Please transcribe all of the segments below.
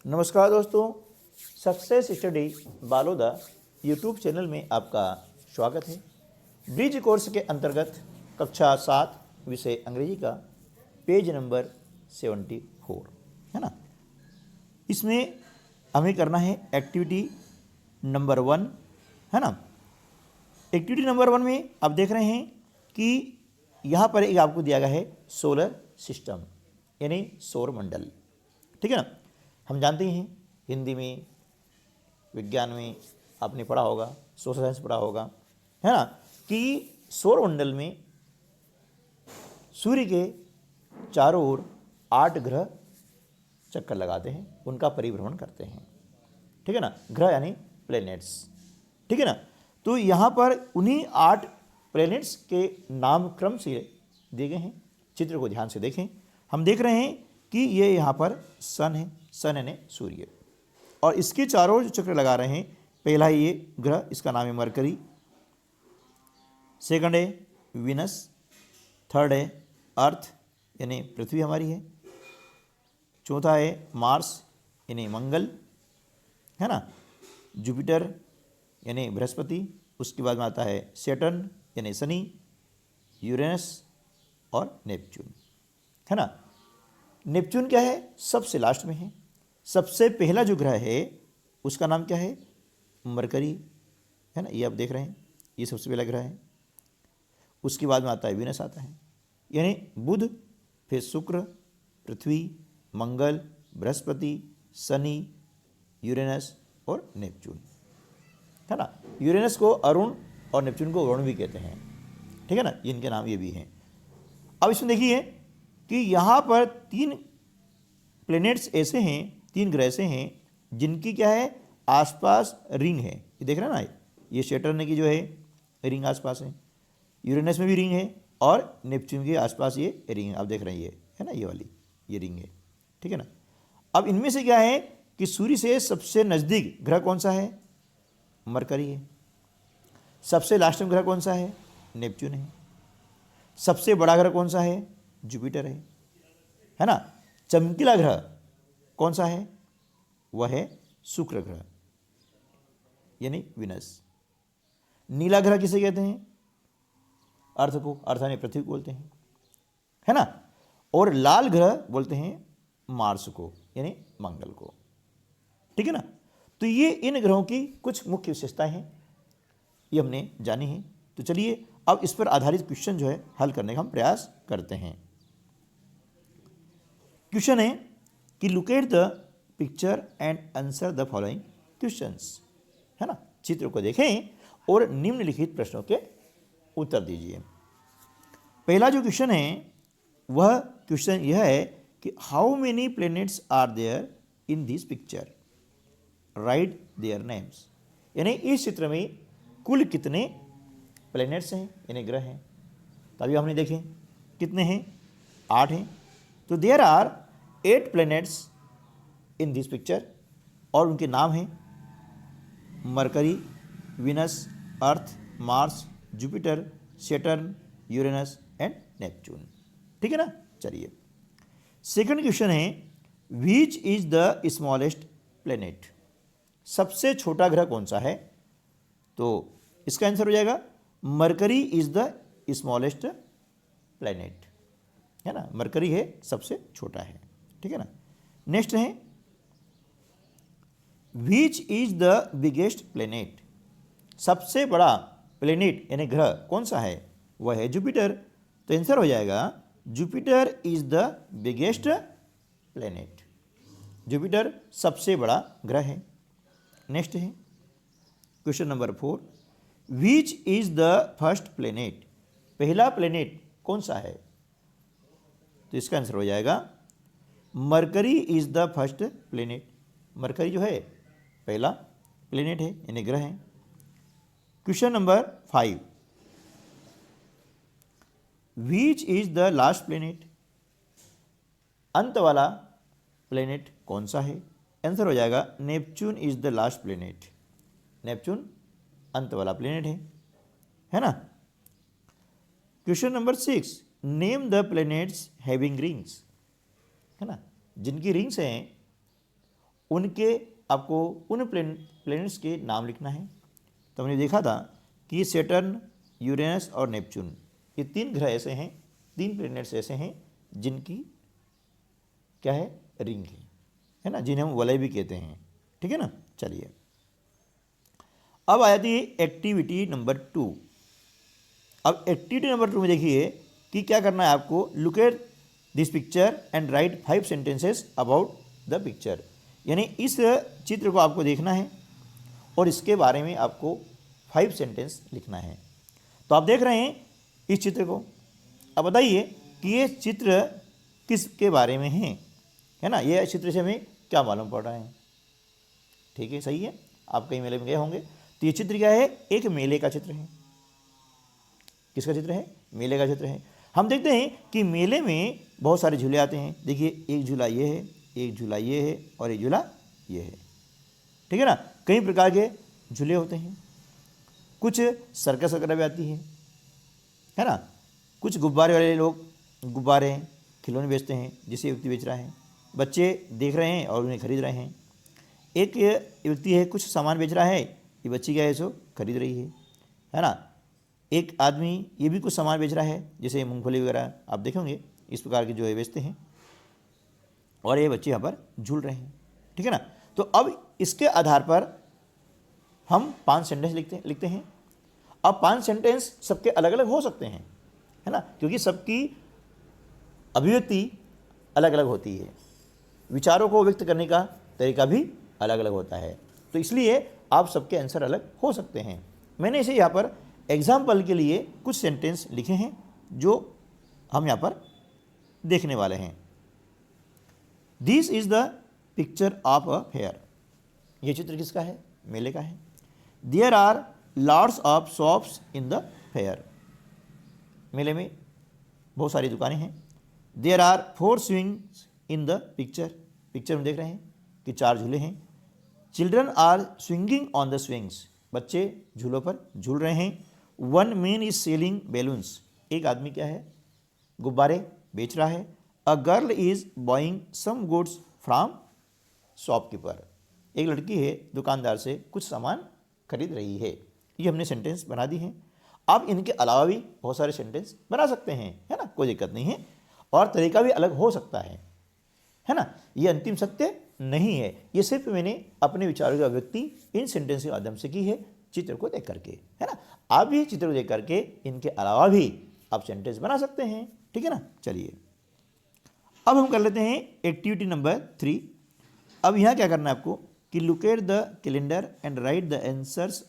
नमस्कार दोस्तों, success study Baloda YouTube channel में आपका स्वागत है। ब्रिज कोर्स के अंतर्गत कक्षा 7 विषय अंग्रेजी का पेज नंबर 74 है ना। इसमें हमें करना है एक्टिविटी नंबर 1 है ना। एक्टिविटी नंबर 1 में आप देख रहे हैं कि यहाँ पर एक आपको दिया गया है सोलर सिस्टम यानी सौर मंडल, ठीक है ना। हम जानते हैं हिंदी में, विज्ञान में आपने पढ़ा होगा, सोशल साइंस पढ़ा होगा, है ना, कि सौर मंडल में सूर्य के चारों ओर 8 ग्रह चक्कर लगाते हैं, उनका परिभ्रमण करते हैं, ठीक है ना। ग्रह यानी प्लैनेट्स, ठीक है ना। तो यहाँ पर उन्हीं 8 प्लैनेट्स के नाम क्रम से दिए गए हैं। चित्र को ध्यान से देखें। हम देख रहे हैं कि ये यहाँ पर सन है, सन यानी सूर्य, और इसके चारों जो चक्र लगा रहे हैं, पहला ये ग्रह, इसका नाम है मरकरी, सेकंड है विनस, थर्ड है अर्थ यानी पृथ्वी हमारी है, चौथा है मार्स यानी मंगल, है ना, जुपिटर यानी बृहस्पति, उसके बाद में आता है सैटर्न यानी शनि, यूरेनस और नेपच्यून, है ना। नेपच्यून क्या है? सबसे लास्ट में है। सबसे पहला जो ग्रह है उसका नाम क्या है? मरकरी, है ना, ये आप देख रहे हैं, ये सबसे पहला ग्रह है। उसके बाद में आता है वीनस आता है, यानी बुध, फिर शुक्र, पृथ्वी, मंगल, बृहस्पति, शनि, यूरेनस और नेपच्यून, है ना। यूरेनस को अरुण और नेपच्यून को वरुण भी कहते हैं, ठीक है ना, इनके नाम ये भी हैं। अब इसमें देखिए कि यहाँ पर 3 प्लैनेट्स ऐसे हैं, 3 ग्रह ऐसे हैं जिनकी क्या है, आसपास रिंग है। ये देख रहे हैं ना, ये सैटर्न की जो है रिंग आसपास है, यूरेनस में भी रिंग है और नेपच्यून के आसपास ये रिंग है, आप देख रहे हैं, ये है ना, ये वाली ये रिंग है, ठीक है ना। अब इनमें से क्या है कि सूर्य से सबसे नज़दीक ग्रह कौन सा है? मरकरी है। सबसे लास्ट में ग्रह कौन सा है? नेपच्यून है। सबसे बड़ा ग्रह कौन सा है? जुपिटर है ना। चमकीला ग्रह कौन सा है? वह है शुक्र ग्रह यानी विनस। नीला ग्रह किसे कहते हैं? अर्थ को, अर्थ यानी पृथ्वी को बोलते हैं, है ना। और लाल ग्रह बोलते हैं मार्स को यानी मंगल को, ठीक है ना। तो ये इन ग्रहों की कुछ मुख्य विशेषताएं हैं, ये हमने जानी है। तो चलिए अब इस पर आधारित क्वेश्चन जो है हल करने का हम प्रयास करते हैं। क्वेश्चन है कि look at the picture and answer the following questions, है ना। चित्र को देखें और निम्नलिखित प्रश्नों के उत्तर दीजिए। पहला जो क्वेश्चन है वह क्वेश्चन यह है कि how many planets are there in this picture, right there names, यानी इस चित्र में कुल कितने प्लैनेट्स हैं यानी ग्रह हैं। तभी हमने देखे कितने हैं, 8 हैं। तो there are 8 planets in this picture, और उनके नाम हैं Mercury, Venus, Earth, Mars, Jupiter, Saturn, Uranus and Neptune, ठीक है ना। चलिए सेकंड क्वेश्चन है which is the smallest planet, सबसे छोटा ग्रह कौन सा है? तो इसका आंसर हो जाएगा mercury is the smallest planet, है ना। मरकरी है सबसे छोटा है, ठीक है ना। नेक्स्ट है which is the biggest planet, सबसे बड़ा प्लैनेट यानी ग्रह कौन सा है? वह है जुपिटर। तो आंसर हो जाएगा Jupiter is the biggest planet, Jupiter सबसे बड़ा ग्रह है। नेक्स्ट है question number 4, which is the first planet, पहला प्लैनेट कौन सा है? तो इसका आंसर हो जाएगा mercury is the first planet, mercury जो है पहला प्लैनेट है यानी ग्रह है। Question number 5, which is the last planet, अंत वाला प्लैनेट कौन सा है? आंसर हो जाएगा Neptune is the last planet, Neptune अंत वाला प्लैनेट है ना। Question number 6, name the planets having rings, है ना, जिनकी रिंग्स हैं उनके आपको उन प्लैनेट्स के नाम लिखना है। तो हमने देखा था कि सैटर्न, यूरेनस और नेपच्यून, ये 3 ग्रह ऐसे हैं, 3 प्लैनेट्स ऐसे हैं जिनकी क्या है, रिंग है ना, जिन्हें हम वलय भी कहते हैं। ठीक है ना। चलिए अब आ जाती है एक्टिविटी नंबर 2। अब एक्टिविटी नंबर 2 में देखिए कि क्या करना है आपको। Look at this picture and right 5 sentences about the picture. यानी इस चित्र को आपको देखना है और इसके बारे में आपको 5 सेंटेंस लिखना है। तो आप देख रहे हैं इस चित्र को। अब बताइए कि ये चित्र किसके बारे में है ना। ये चित्र से हमें क्या मालूम पड़ रहा है। ठीक है, सही है। आप कहीं मेले में गए होंगे। तो ये चित्र क्या है, एक मेले का चित्र है। किसका चित्र है, मेले का चित्र है। हम देखते हैं कि मेले में बहुत सारे झूले आते हैं। देखिए एक झूला ये है, एक झूला ये है और एक झूला ये है। ठीक है ना। कई प्रकार के झूले होते हैं। कुछ सर्कस वगैरह भी आती है ना। कुछ गुब्बारे वाले लोग गुब्बारे खिलौने बेचते हैं, जिसे व्यक्ति बेच रहा है। बच्चे देख रहे हैं और उन्हें खरीद रहे हैं। एक व्यक्ति है कुछ सामान बेच रहा है, ये बच्ची क्या है सो खरीद रही है ना। एक आदमी ये भी कुछ सामान बेच रहा है, जैसे मूंगफली वगैरह आप देखेंगे इस प्रकार के जो है बेचते हैं, और ये बच्चे यहाँ पर झूल रहे हैं। ठीक है ना। तो अब इसके आधार पर हम 5 सेंटेंस लिखते हैं। अब 5 सेंटेंस सबके अलग अलग हो सकते हैं, है ना, क्योंकि सबकी अभिव्यक्ति अलग अलग होती है। विचारों को व्यक्त करने का तरीका भी अलग अलग होता है। तो इसलिए आप सबके आंसर अलग हो सकते हैं। मैंने इसे यहाँ पर एग्जाम्पल के लिए कुछ सेंटेंस लिखे हैं जो हम यहाँ पर देखने वाले हैं। This is the picture of a fair. ये चित्र किसका है, मेले का है। There are lots of shops in the fair. मेले में बहुत सारी दुकानें हैं। There are 4 swings in the picture. Picture में देख रहे हैं कि 4 झूले हैं। Children are swinging on the swings. बच्चे झूलों पर झूल रहे हैं। 1 मैन इज सेलिंग बैलून्स। एक आदमी क्या है, गुब्बारे बेच रहा है। A girl is buying some goods from shopkeeper. एक लड़की है दुकानदार से कुछ सामान खरीद रही है। ये हमने सेंटेंस बना दी हैं। आप इनके अलावा भी बहुत सारे सेंटेंस बना सकते हैं, है ना, कोई दिक्कत नहीं है। और तरीका भी अलग हो सकता है ना। ये अंतिम सत्य नहीं है। ये सिर्फ मैंने अपने विचारों की अभिव्यक्ति इन सेंटेंस के माध्यम से की है, चित्र को देख करके, है ना। आप भी चित्र को देख करके इनके अलावा भी आप सेंटेंस बना सकते हैं। ठीक है ना। चलिए अब हम कर लेते हैं एक्टिविटी नंबर 3। अब यहाँ क्या करना है आपको कि look at the calendar and right the answers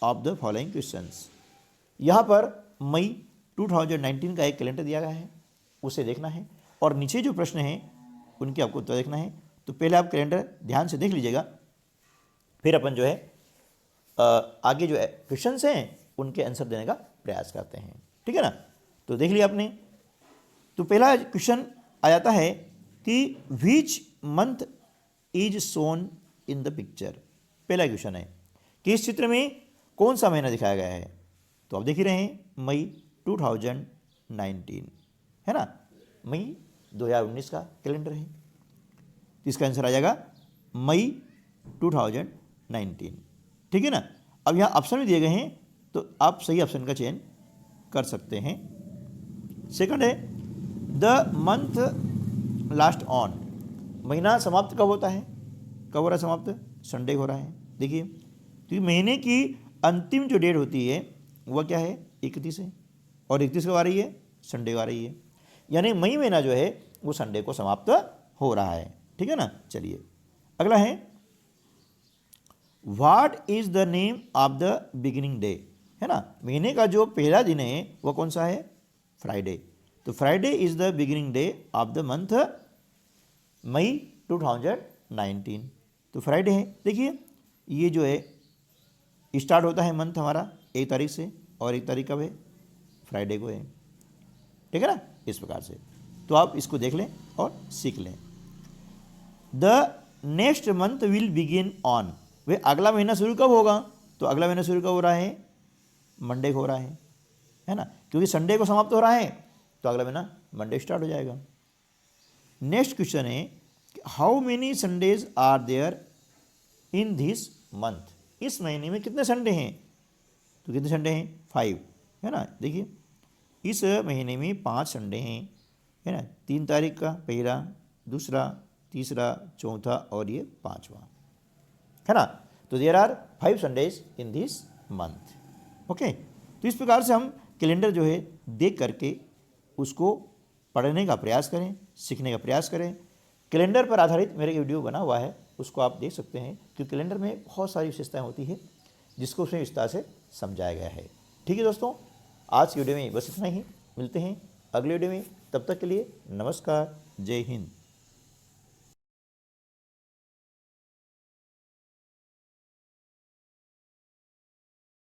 of the following questions. यहाँ पर मई 2019 का एक कैलेंडर दिया गया है, उसे देखना है और नीचे जो प्रश्न हैं उनके आपको उत्तर देखना है। तो पहले आप कैलेंडर ध्यान से देख लीजिएगा, फिर अपन जो है आगे जो क्वेश्चंस हैं उनके आंसर देने का प्रयास करते हैं। ठीक है ना। तो देख लिया आपने। तो पहला क्वेश्चन आ जाता है कि which month is shown in the picture. पहला क्वेश्चन है कि इस चित्र में कौन सा महीना दिखाया गया है। तो आप देख ही रहे हैं मई 2019, है ना। मई 2019 का कैलेंडर है। तो इसका आंसर आ जाएगा मई 2019। ठीक है ना। अब यहाँ ऑप्शन भी दिए गए हैं, तो आप सही ऑप्शन का चयन कर सकते हैं। सेकंड है द मंथ लास्ट ऑन। महीना समाप्त कब होता है, कब हो रहा है समाप्त, संडे हो रहा है। देखिए क्योंकि महीने की अंतिम जो डेट होती है वह क्या है, 31 है, और 31 कब आ रही है, संडे आ रही है। यानी मई महीना जो है वो संडे को समाप्त हो रहा है। ठीक है ना। चलिए अगला है what is the name of the beginning day, है ना। महीने का जो पहला दिन है वह कौन सा है, फ्राइडे। तो Friday is the beginning day of the month May 2019। तो फ्राइडे है। देखिए ये जो है स्टार्ट होता है मंथ हमारा 1 तारीख से, और 1 तारीख कब है, फ्राइडे को है। ठीक है ना। इस प्रकार से तो आप इसको देख लें और सीख लें। The next month will begin on. वे अगला महीना शुरू कब होगा, तो अगला महीना शुरू कब हो रहा है, मंडे को हो रहा है ना, क्योंकि संडे को समाप्त हो रहा है तो अगला महीना मंडे स्टार्ट हो जाएगा। नेक्स्ट क्वेश्चन है how many Sundays are there in this month, इस महीने में कितने संडे हैं, तो कितने संडे हैं 5, है ना। देखिए इस महीने में 5 संडे हैं, है ना। 3 तारीख का पहला, दूसरा, तीसरा, चौथा और ये 5वां, है ना। तो there are 5 Sundays in this month. Okay, तो इस प्रकार से हम कैलेंडर जो है देख करके उसको पढ़ने का प्रयास करें, सीखने का प्रयास करें। कैलेंडर पर आधारित मेरा वीडियो बना हुआ है, उसको आप देख सकते हैं कि कैलेंडर में बहुत सारी विशेषताएं होती है जिसको उसमें विस्तार से समझाया गया है। ठीक है दोस्तों, आज की वीडियो में बस इतना ही, मिलते हैं अगले वीडियो में, तब तक के लिए नमस्कार, जय हिंद।